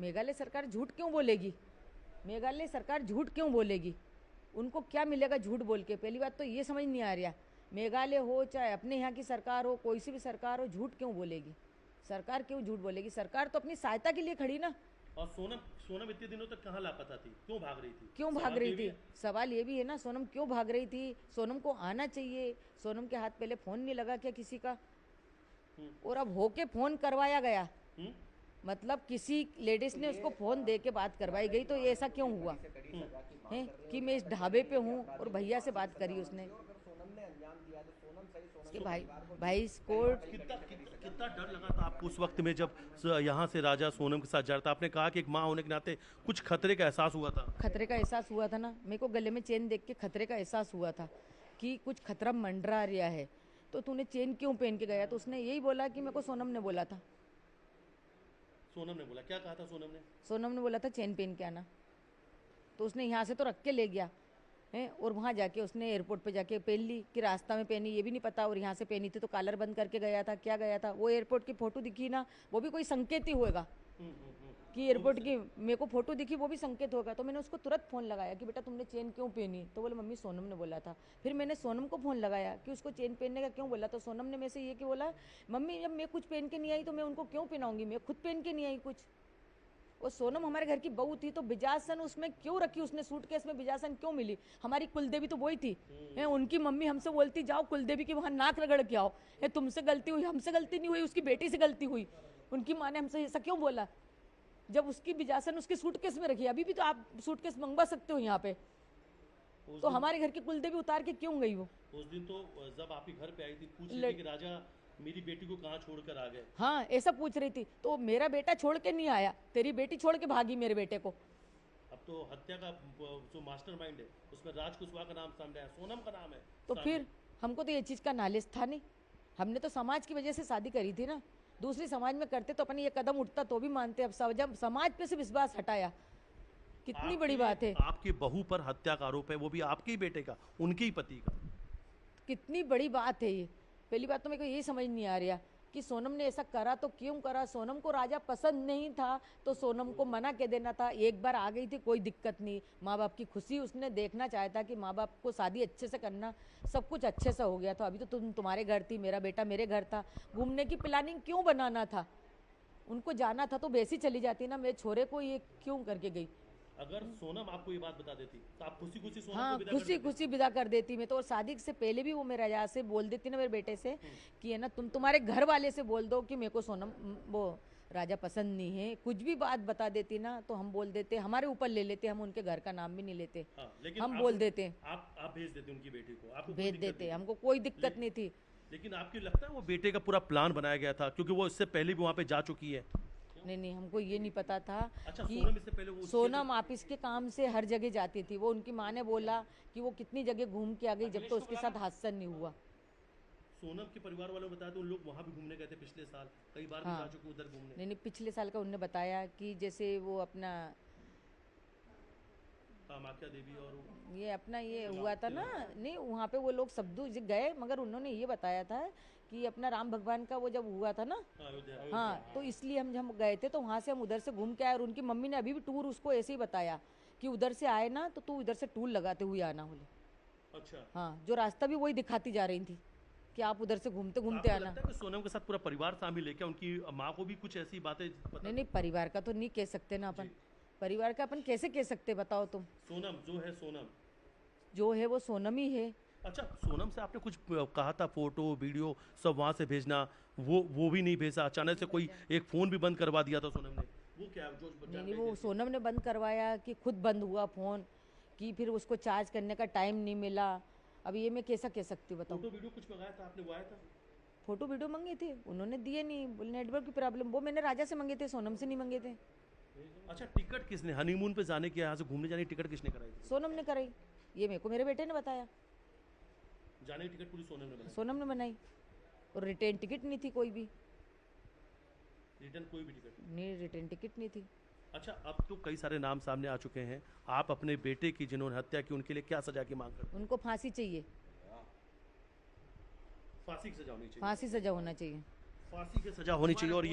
मेघालय सरकार झूठ क्यों बोलेगी? मेघालय सरकार झूठ क्यों बोलेगी? उनको क्या मिलेगा झूठ बोल के? पहली बात तो ये समझ नहीं आ रहा, मेघालय हो चाहे अपने यहाँ की सरकार हो, कोई सी भी सरकार हो, झूठ क्यों बोलेगी? सरकार क्यों झूठ बोलेगी? सरकार तो अपनी सहायता के लिए खड़ी ना। और सोनम सोनम इतने दिनों तक कहाँ लापता थी, क्यों भाग रही थी? क्यों भाग रही थी? सवाल ये भी है ना, सोनम क्यों भाग रही थी? सोनम को आना चाहिए। सोनम के हाथ पहले फोन नहीं लगा क्या किसी का? और अब होके फोन करवाया गया, मतलब किसी लेडीज ने उसको फोन दे के बात करवाई गई, तो ये ऐसा क्यों हुआ है कि मैं इस ढाबे पे हूँ और भैया से बात करी उसने कि भाई कोर्ट। कितना डर लगा था आपको उस वक्त में जब यहाँ से राजा सोनम के साथ जा रहा था? आपने कहा कि एक माँ होने के नाते कुछ खतरे का एहसास हुआ था। खतरे का एहसास हुआ था ना, मेरे को गले में चेन देख के खतरे का एहसास हुआ था कि कुछ खतरा मंडरा रहा है। तो तूने चेन क्यों पहन के गया? तो उसने यही बोला कि मेरे को सोनम ने बोला था। सोनम ने बोला? क्या कहा था सोनम ने? सोनम ने बोला था चेन पहन के आना। तो उसने यहाँ से तो रख के ले गया है, और वहाँ जाके उसने एयरपोर्ट पे जाके पहन ली कि रास्ता में पहनी ये भी नहीं पता, और यहाँ से पहनी थी तो कॉलर बंद करके गया था, क्या गया था? वो एयरपोर्ट की फोटो दिखी ना, वो भी कोई संकेत ही होगा कि एयरपोर्ट की मेरे को फोटो दिखी, वो भी संकेत होगा। तो मैंने उसको तुरंत फ़ोन लगाया कि बेटा तुमने चेन क्यों पहनी? तो बोले मम्मी सोनम ने बोला था। फिर मैंने सोनम को फ़ोन लगाया कि उसको चेन पहनने का क्यों बोला? तो सोनम ने मेरे से ये कि बोला मम्मी जब मैं कुछ पहन के नहीं आई तो मैं उनको क्यों पहनाऊंगी, मैं खुद पहन के नहीं आई कुछ। वो सोनम हमारे घर की बहू थी तो बिजासन उसमें क्यों रखी उसने? सूटकेस में बिजासन क्यों मिली? हमारी कुलदेवी तो वही थी है। उनकी मम्मी हमसे बोलती जाओ कुलदेवी के वहाँ नाक रगड़ के आओ, है तुमसे गलती हुई, हमसे गलती नहीं हुई, उसकी बेटी से गलती हुई। उनकी माँ ने हमसे ऐसा क्यों बोला जब उसकी बिजासन उसके सूटकेस में रखी? अभी भी तो आप सूटकेस मंगवा सकते हो यहाँ पे। तो हमारे घर की कुलदेवी उतार के क्यों गई वो? उस दिन तो जब आप ही घर पे आई थी पूछ रही थी कि राजा मेरी बेटी को कहाँ छोड़कर आ गए। हाँ ऐसा पूछ रही थी। तो मेरा बेटा छोड़ के नहीं आया, तेरी बेटी छोड़ के भागी मेरे बेटे को। अब तो हत्या का जो मास्टरमाइंड है उसमें राज कुशवाहा का नाम सामने आया, सोनम का नाम है। तो फिर हमको तो ये चीज़ का नॉलेज था नहीं। हमने तो समाज की वजह से शादी करी थी ना, दूसरी समाज में करते तो अपन ये कदम उठता तो भी मानते। अब जब समाज पे से विश्वास हटाया, कितनी बड़ी बात है। आपकी बहू पर हत्या का आरोप है, वो भी आपके ही बेटे का, उनके ही पति का। कितनी बड़ी बात है ये। पहली बात तो मेरे को ये समझ नहीं आ रहा कि सोनम ने ऐसा करा तो क्यों करा? सोनम को राजा पसंद नहीं था तो सोनम को मना के देना था। एक बार आ गई थी कोई दिक्कत नहीं, माँ बाप की खुशी उसने देखना चाहता कि माँ बाप को शादी अच्छे से करना, सब कुछ अच्छे से हो गया। तो अभी तो तुम्हारे घर थी, मेरा बेटा मेरे घर था, घूमने की प्लानिंग क्यों बनाना था? उनको जाना था तो वैसी चली जाती ना, मेरे छोरे को ये क्यों करके गई? अगर सोनम आपको ये बात बता देती तो आप खुशी खुशी सोनम हाँ को विदा खुशी खुशी विदा कर देती मैं तो। और शादी से पहले भी वो मेरे राजा से बोल देती ना मेरे बेटे से कि है ना तुम्हारे घर वाले से बोल दो कि मेरे को सोनम वो राजा पसंद नहीं है। कुछ भी बात बता देती ना तो हम बोल देते, हमारे ऊपर ले लेते, हम उनके घर का नाम भी नहीं लेते। लेकिन हम बोल देते, आप भेज देते उनकी बेटी को, आपको भेज देते, हमको कोई दिक्कत नहीं थी। लेकिन आपको लगता है वो बेटे का पूरा प्लान बनाया गया था, क्योंकि वो इससे पहले भी वहाँ पे जा चुकी है? नहीं हमको ये नहीं पता था। अच्छा, कि सोनम इससे पहले वो सोनम ऑफिस के काम से हर जगह जाती थी। वो उनकी माँ ने बोला कि वो कितनी जगह घूम के आ गई, जब तो उसके साथ हादसा नहीं हुआ। सोनम के परिवार वालों ने बताया तो उन लोग वहाँ भी घूमने गए थे पिछले साल, कई बार भी जा चुके उधर घूमने। नहीं पिछले साल का उन्होंने बताया कि जैसे वो अपना कामाख्या देवी और ये अपना ये हुआ था ना, नहीं वहाँ पे वो लोग सब गए, मगर उन्होंने ये बताया था कि अपना राम भगवान का वो जब हुआ था ना, हाँ तो इसलिए हम गए थे तो वहाँ से हम उधर से घूम के आए। और उनकी मम्मी ने अभी भी टूर उसको ऐसे ही बताया कि उधर से आए ना तो तू इधर से टूर लगाते हुए आना बोले। अच्छा, हाँ जो रास्ता भी वही दिखाती जा रही थी कि आप उधर से घूमते घूमते आना। लगता है कि सोनम के साथ पूरा परिवार शामिल है क्या? उनकी माँ को भी कुछ ऐसी बातें नहीं परिवार का तो नहीं कह सकते ना अपन, परिवार का अपन कैसे कह सकते बताओ तुम? सोनम जो है, सोनम जो है वो सोनम ही है। अच्छा, सोनम से आपने कुछ कहा था फोटो वीडियो सब वहाँ से भेजना, वो भी नहीं भेजा? अचानक से कोई एक फ़ोन भी बंद करवा दिया था सोनम ने, वो क्या जो नहीं वो सोनम ने बंद करवाया कि खुद बंद हुआ फ़ोन, कि फिर उसको चार्ज करने का टाइम नहीं मिला। अब ये मैं कैसा कह सकती बताओ? फोटो वीडियो कुछ मंगाया था आपने, वो आया था? फोटो वीडियो मंगे थे उन्होंने, दिए नहीं, बोले नेटवर्क की प्रॉब्लम। वो मैंने राजा से मंगे थे, सोनम से नहीं मंगे थे। अच्छा, टिकट किसने, हनीमून पे जाने की, यहाँ से घूमने जाने की टिकट किसने कराई थी? सोनम ने कराई, ये मेरे को मेरे बेटे ने बताया। जाने की टिकट पूरी सोनम ने बनाई? सोनम ने बनाई। और रिटर्न टिकट नहीं थी कोई भी, रिटर्न कोई भी टिकट नहीं, रिटर्न टिकट नहीं थी। अच्छा, अब तो कई सारे नाम सामने आ चुके हैं। आप अपने बेटे की जिन्होंने हत्या की उनके लिए क्या सजा की मांग करते हैं? उनको फांसी चाहिए, फांसी की सजा होनी चाहिए। फांसी सजा होना चाहिए। फांसी की सजा होनी चाहिए। और